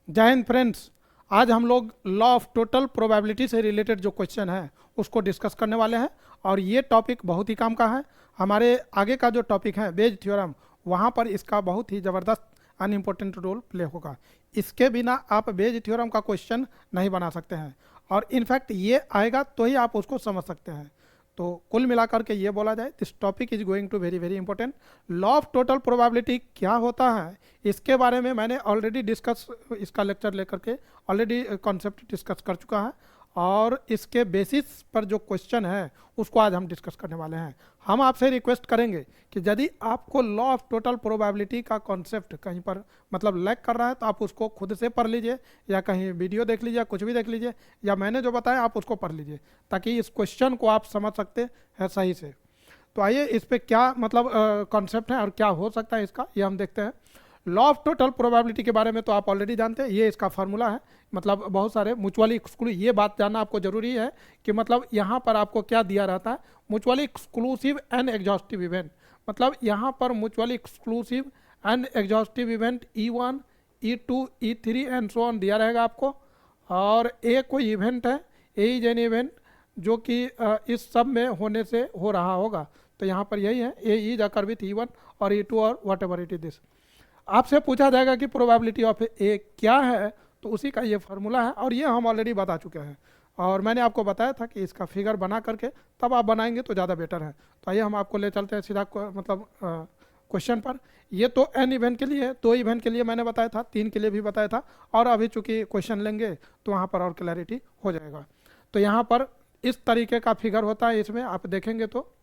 जय हिंद फ्रेंड्स। आज हम लोग लॉ ऑफ टोटल प्रोबेबिलिटी से रिलेटेड जो क्वेश्चन है उसको डिस्कस करने वाले हैं और ये टॉपिक बहुत ही काम का है। हमारे आगे का जो टॉपिक है बेज थ्योरम, वहाँ पर इसका बहुत ही ज़बरदस्त अनइम्पोर्टेंट रोल प्ले होगा। इसके बिना आप बेज थ्योरम का क्वेश्चन नहीं बना सकते हैं और इनफैक्ट ये आएगा तो ही आप उसको समझ सकते हैं। तो कुल मिलाकर के ये बोला जाए this topic is going to very very important. Law of total probability क्या होता है इसके बारे में मैंने ऑलरेडी डिस्कस, इसका लेक्चर लेकर के ऑलरेडी कॉन्सेप्ट डिस्कस कर चुका है और इसके बेसिस पर जो क्वेश्चन है उसको आज हम डिस्कस करने वाले हैं। हम आपसे रिक्वेस्ट करेंगे कि यदि आपको लॉ ऑफ टोटल प्रोबेबिलिटी का कॉन्सेप्ट कहीं पर मतलब लैक कर रहा है तो आप उसको खुद से पढ़ लीजिए या कहीं वीडियो देख लीजिए, कुछ भी देख लीजिए या मैंने जो बताया आप उसको पढ़ लीजिए ताकि इस क्वेश्चन को आप समझ सकते हैं सही से। तो आइए इस पे क्या मतलब कॉन्सेप्ट है और क्या हो सकता है इसका, ये हम देखते हैं। लॉ ऑफ टोटल प्रोबेबिलिटी के बारे में तो आप ऑलरेडी जानते हैं, ये इसका फार्मूला है। मतलब बहुत सारे म्यूचुअली एक्सक्लूसिव, ये बात जानना आपको जरूरी है कि मतलब यहाँ पर आपको क्या दिया रहता है, mutually exclusive and exhaustive event. मतलब यहाँ पर mutually exclusive and exhaustive event E1 E2 E3 and so on दिया रहेगा आपको। और ए कोई इवेंट है, ए इज एन इवेंट जो कि इस सब में होने से हो रहा होगा। तो यहाँ पर यही है, ए इज अकर विथ E1 और E2 और what ever it is this. आपसे पूछा जाएगा कि प्रोबेबिलिटी ऑफ ए क्या है, तो उसी का ये फार्मूला है और ये हम ऑलरेडी बता चुके हैं और मैंने आपको बताया था कि इसका फिगर बना करके तब आप बनाएंगे तो ज़्यादा बेटर है। तो आइए हम आपको ले चलते हैं सीधा मतलब क्वेश्चन पर। ये तो एन इवेंट के लिए, 2 इवेंट के लिए मैंने बताया था, 3 के लिए भी बताया था और अभी चूंकि क्वेश्चन लेंगे तो वहाँ पर और क्लैरिटी हो जाएगा। तो यहाँ पर इस तरीके का फिगर होता है, इसमें आप देखेंगे तो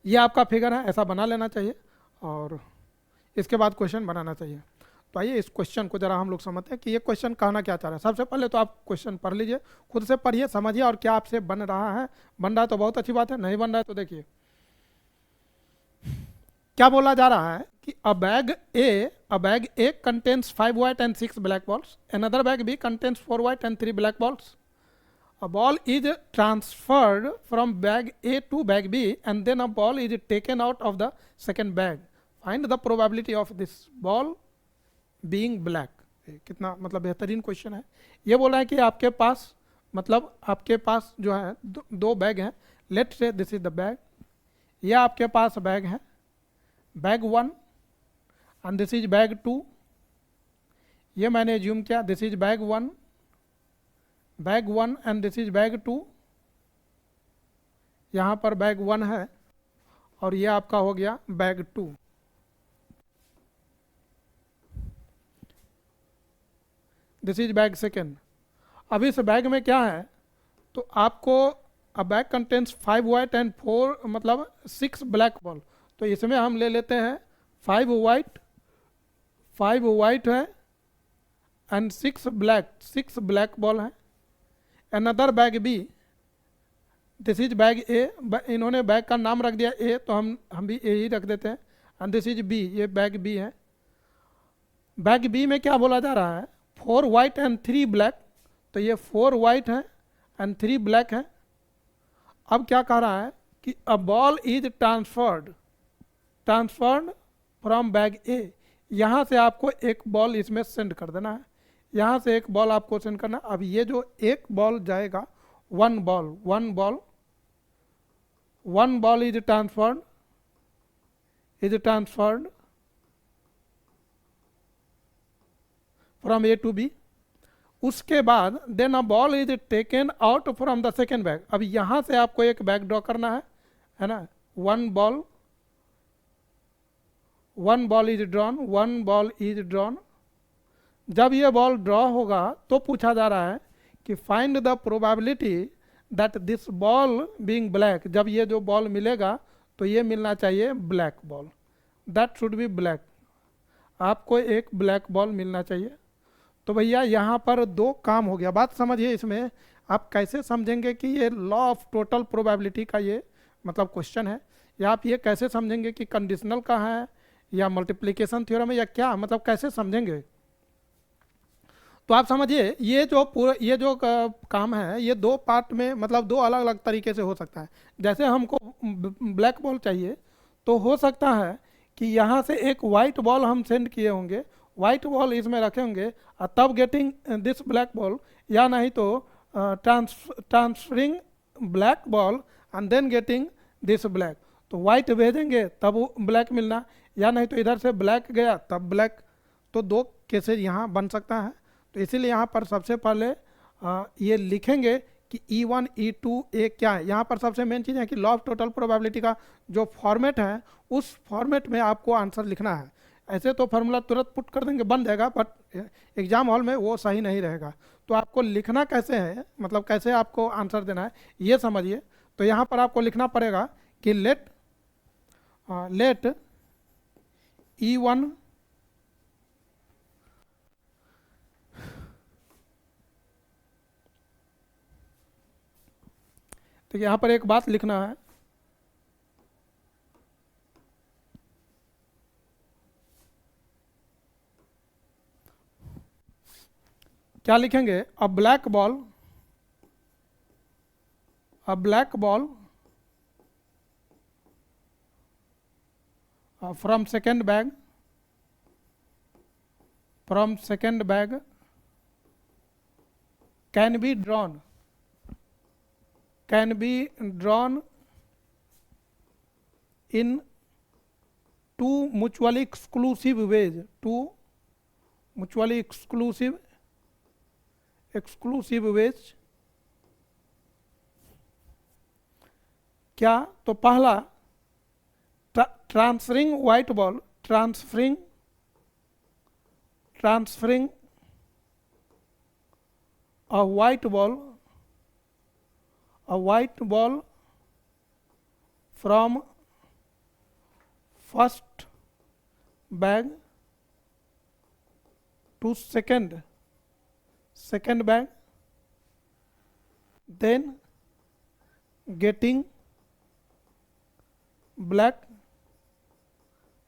ये आपका फिगर है, ऐसा बना लेना चाहिए और इसके बाद क्वेश्चन बनाना चाहिए। तो आइए इस क्वेश्चन को जरा हम लोग समझते हैं कि ये क्वेश्चन कहना क्या चाह रहा है। सबसे पहले तो आप क्वेश्चन पढ़ लीजिए, खुद से पढ़िए, समझिए और क्या आपसे बन रहा है। बन रहा है तो बहुत अच्छी बात है, नहीं बन रहा है तो देखिए क्या बोला जा रहा है कि अ bag A contains 5 white and 6 black balls, another bag B contains 4 white and 3 black balls. A ball is transferred from bag A to bag B and then a ball is taken out of the second bag. Find the probability of this ball being black. कितना मतलब बेहतरीन question है। ये बोला है कि आपके पास मतलब आपके पास जो है दो बैग हैं। लेट से दिस इज द बैग, ये आपके पास बैग है, bag 1 and this is bag 2। ये मैंने एज्यूम किया this is bag 1 and this is bag 2। यहाँ पर बैग 1 है और ये आपका हो गया bag 2। This is bag second. अब इस बैग में क्या है तो आपको अ बैग कंटेंट्स 5 white एंड 4 मतलब 6 ब्लैक बॉल। तो इसमें हम ले लेते हैं 5 white है एंड 6 ब्लैक बॉल है। Another bag B, this is bag A, इन्होंने बैग का नाम रख दिया ए तो हम भी ए ही रख देते हैं। एंड दिस इज बी, ये बैग बी है। बैग बी में क्या बोला जा रहा है 4 white एंड 3 ब्लैक। तो ये 4 white है एंड 3 ब्लैक है। अब क्या कह रहा है कि a ball is transferred from bag A. यहाँ से आपको एक बॉल इसमें सेंड कर देना है, यहाँ से एक बॉल आपको सेंड करना है। अब ये जो एक बॉल जाएगा, one ball is transferred from A to B. उसके बाद then a ball is taken out from the second bag. अब यहाँ से आपको एक बैग ड्रॉ करना है ना। One ball is drawn. जब ये बॉल ड्रॉ होगा तो पूछा जा रहा है कि find the probability that this ball being black. जब ये जो बॉल मिलेगा तो ये मिलना चाहिए black ball, that should be black. आपको एक ब्लैक बॉल मिलना चाहिए। तो भैया यहाँ पर 2 काम हो गया। बात समझिए, इसमें आप कैसे समझेंगे कि ये लॉ ऑफ टोटल प्रोबेबिलिटी का ये मतलब क्वेश्चन है, या आप ये कैसे समझेंगे कि कंडीशनल का है या मल्टीप्लिकेशन थ्योरम है या क्या, मतलब कैसे समझेंगे। तो आप समझिए ये जो काम है ये 2 पार्ट में मतलब 2 अलग अलग तरीके से हो सकता है। जैसे हमको ब्लैक बॉल चाहिए तो हो सकता है कि यहाँ से एक वाइट बॉल हम सेंड किए होंगे, वाइट बॉल इसमें रखेंगे और तब गेटिंग दिस ब्लैक बॉल, या नहीं तो transferring black ball and then getting this black. तो वाइट भेजेंगे तब वो ब्लैक मिलना, या नहीं तो इधर से ब्लैक गया तब ब्लैक। तो दो केसेज यहाँ बन सकता है। तो इसीलिए यहाँ पर सबसे पहले ये लिखेंगे कि E1 E2 ए क्या है। यहाँ पर सबसे मेन चीज़ है कि लॉ ऑफ टोटल प्रोबेबिलिटी का जो फॉर्मेट है उस फॉर्मेट में आपको आंसर लिखना है। ऐसे तो फार्मूला तुरंत पुट कर देंगे बन जाएगा, बट एग्जाम हॉल में वो सही नहीं रहेगा। तो आपको लिखना कैसे है, मतलब कैसे आपको आंसर देना है ये समझिए। तो यहाँ पर आपको लिखना पड़ेगा कि लेट E1 तो यहाँ पर एक बात लिखना है, क्या लिखेंगे? अ black ball from second bag can be drawn in two mutually exclusive ways, क्या? तो पहला transferring a white ball from first bag to second bag, then getting black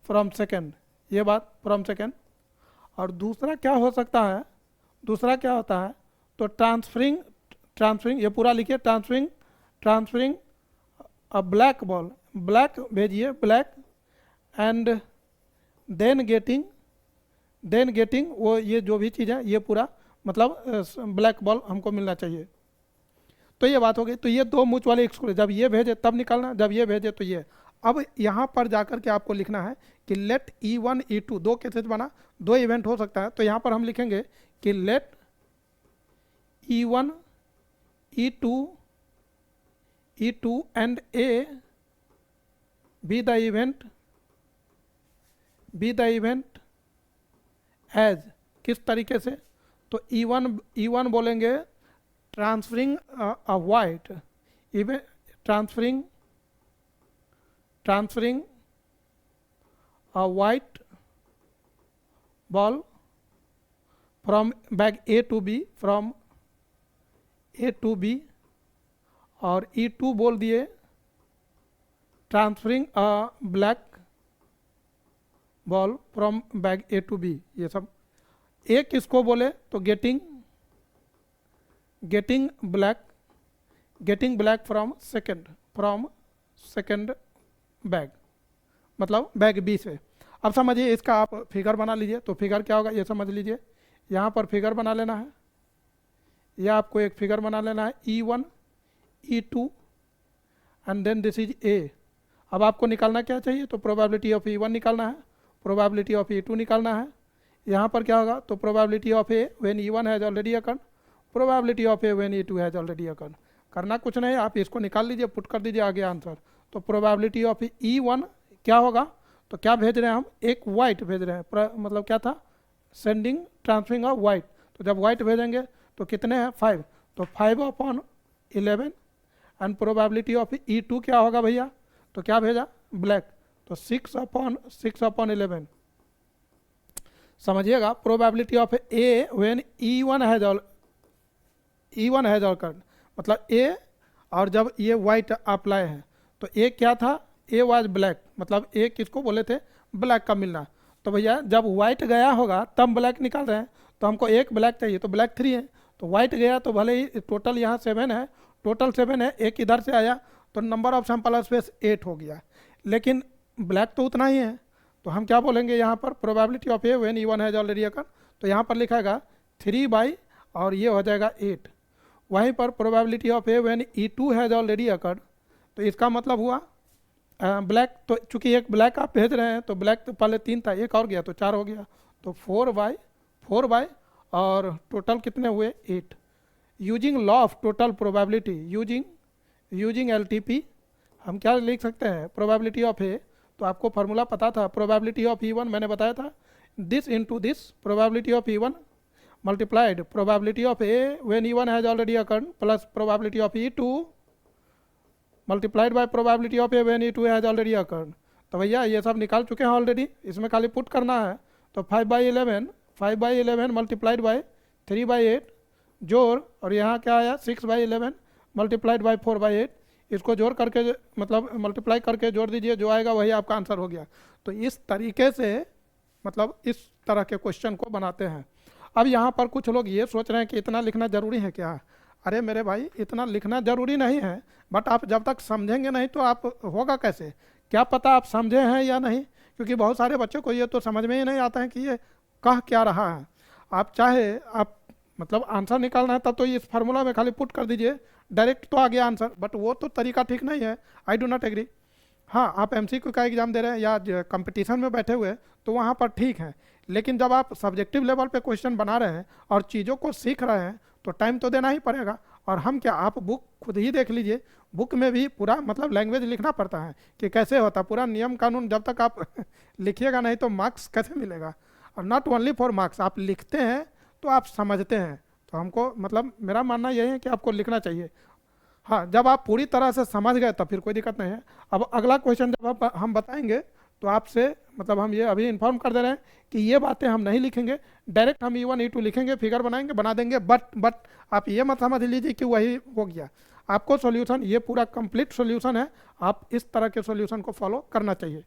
from second, ये बात from second। और दूसरा क्या हो सकता है, दूसरा क्या होता है? तो ट्रांसफरिंग ये पूरा लिखिए, ट्रांसफरिंग अ ब्लैक बॉल, ब्लैक भेजिए ब्लैक, एंड देन गेटिंग वो ये जो भी चीज़ है ये पूरा मतलब ब्लैक बॉल हमको मिलना चाहिए। तो ये बात हो गई। तो ये दो म्यूचुअली एक्सक्लूसिव, जब ये भेजे तब निकालना, जब ये भेजे तो ये। अब यहाँ पर जाकर के आपको लिखना है कि लेट E1 E2, दो केसेज बना, दो इवेंट हो सकता है। तो यहाँ पर हम लिखेंगे कि late E1 E2 and A be the event as, किस तरीके से? तो E1 बोलेंगे transferring a white, transferring a white ball from bag A to B, from A to B। और E2 बोल दिए transferring a black ball from bag A to B। ये सब एक किसको बोले? तो getting black from second bag, मतलब बैग B से। अब समझिए इसका आप फिगर बना लीजिए। तो फिगर क्या होगा ये समझ लीजिए। यहाँ पर फिगर बना लेना है, या आपको एक फिगर बना लेना है E1 E2 and then this is A। अब आपको निकालना क्या चाहिए? तो प्रोबेबिलिटी ऑफ E1 निकालना है, प्रोबेबिलिटी ऑफ E2 निकालना है। यहाँ पर क्या होगा? तो probability of A when E1 has already occurred, probability of A when E2 has already occurred. करना कुछ नहीं, आप इसको निकाल लीजिए, पुट कर दीजिए आगे आंसर। तो प्रोबेबिलिटी ऑफ E1 क्या होगा? तो क्या भेज रहे हैं हम? एक वाइट भेज रहे हैं, मतलब क्या था? Transferring of white. तो जब वाइट भेजेंगे तो कितने हैं? 5। तो 5/11 एंड प्रोबेबिलिटी ऑफ E2 क्या होगा भैया? तो क्या भेजा? ब्लैक। तो 6/11। समझिएगा, probability of A when E1 has awkward, मतलब A, और जब ये वाइट आप लाए हैं तो A क्या था? A वाज ब्लैक, मतलब A किसको बोले थे? ब्लैक का मिलना। तो भैया जब वाइट गया होगा तब ब्लैक निकाल रहे हैं, तो हमको एक ब्लैक चाहिए, तो ब्लैक 3 है। तो वाइट गया तो भले ही टोटल यहाँ 7 है, टोटल 7 है, एक इधर से आया तो नंबर ऑफ सैंपल स्पेस 8 हो गया, लेकिन ब्लैक तो उतना ही है। तो हम क्या बोलेंगे यहाँ पर, probability of A when E1 has already occur, तो यहाँ पर लिखाएगा 3 और ये हो जाएगा 8। वहीं पर probability of A when E2 has already occur, तो इसका मतलब हुआ ब्लैक, तो चूंकि एक ब्लैक आप भेज रहे हैं तो ब्लैक तो पहले 3 था, एक और गया तो 4 हो गया, तो 4 बाई और टोटल कितने हुए 8। Using law of total probability, using LTP हम क्या लिख सकते हैं, प्रोबेबिलिटी ऑफ ए, तो आपको फार्मूला पता था, प्रोबेबिलिटी ऑफ E1 मैंने बताया था, this into this probability of E1 multiplied probability of A when E1 has already occurred plus probability of E2 multiplied by probability of A when E2 has already occurred. तो भैया ये सब निकाल चुके हैं ऑलरेडी, इसमें खाली पुट करना है। तो 5/11 मल्टीप्लाइड बाय 3/8 जोड़, और यहाँ क्या आया 6/11 मल्टीप्लाइड बाय 4/8, इसको जोड़ करके मतलब मल्टीप्लाई करके जोड़ दीजिए, जो आएगा वही आपका आंसर हो गया। तो इस तरीके से मतलब इस तरह के क्वेश्चन को बनाते हैं। अब यहाँ पर कुछ लोग ये सोच रहे हैं कि इतना लिखना ज़रूरी है क्या? अरे मेरे भाई, इतना लिखना ज़रूरी नहीं है, बट आप जब तक समझेंगे नहीं तो आप होगा कैसे, क्या पता आप समझे हैं या नहीं, क्योंकि बहुत सारे बच्चों को ये तो समझ में ही नहीं आता है कि ये कह क्या रहा है। आप चाहे आप मतलब आंसर निकालना है तब तो इस फार्मूला में खाली पुट कर दीजिए, डायरेक्ट तो आ गया आंसर, बट वो तो तरीका ठीक नहीं है। I do not agree. हाँ, आप MCQ का एग्जाम दे रहे हैं या कंपटीशन में बैठे हुए तो वहाँ पर ठीक है, लेकिन जब आप सब्जेक्टिव लेवल पे क्वेश्चन बना रहे हैं और चीज़ों को सीख रहे हैं तो टाइम तो देना ही पड़ेगा। और हम क्या, आप बुक खुद ही देख लीजिए, बुक में भी पूरा मतलब लैंग्वेज लिखना पड़ता है कि कैसे होता, पूरा नियम कानून जब तक आप लिखिएगा नहीं तो मार्क्स कैसे मिलेगा। और नॉट ओनली फॉर मार्क्स, आप लिखते हैं तो आप समझते हैं। तो हमको मतलब मेरा मानना यही है कि आपको लिखना चाहिए। हाँ, जब आप पूरी तरह से समझ गए तब फिर कोई दिक्कत नहीं है। अब अगला क्वेश्चन जब हम बताएंगे तो आपसे मतलब हम ये अभी इन्फॉर्म कर दे रहे हैं कि ये बातें हम नहीं लिखेंगे, डायरेक्ट हम E1 E2 लिखेंगे, फिगर बनाएंगे, बना देंगे। बट आप ये मत समझ लीजिए कि वही हो गया। आपको सॉल्यूशन, ये पूरा कंप्लीट सॉल्यूशन है, आप इस तरह के सॉल्यूशन को फॉलो करना चाहिए।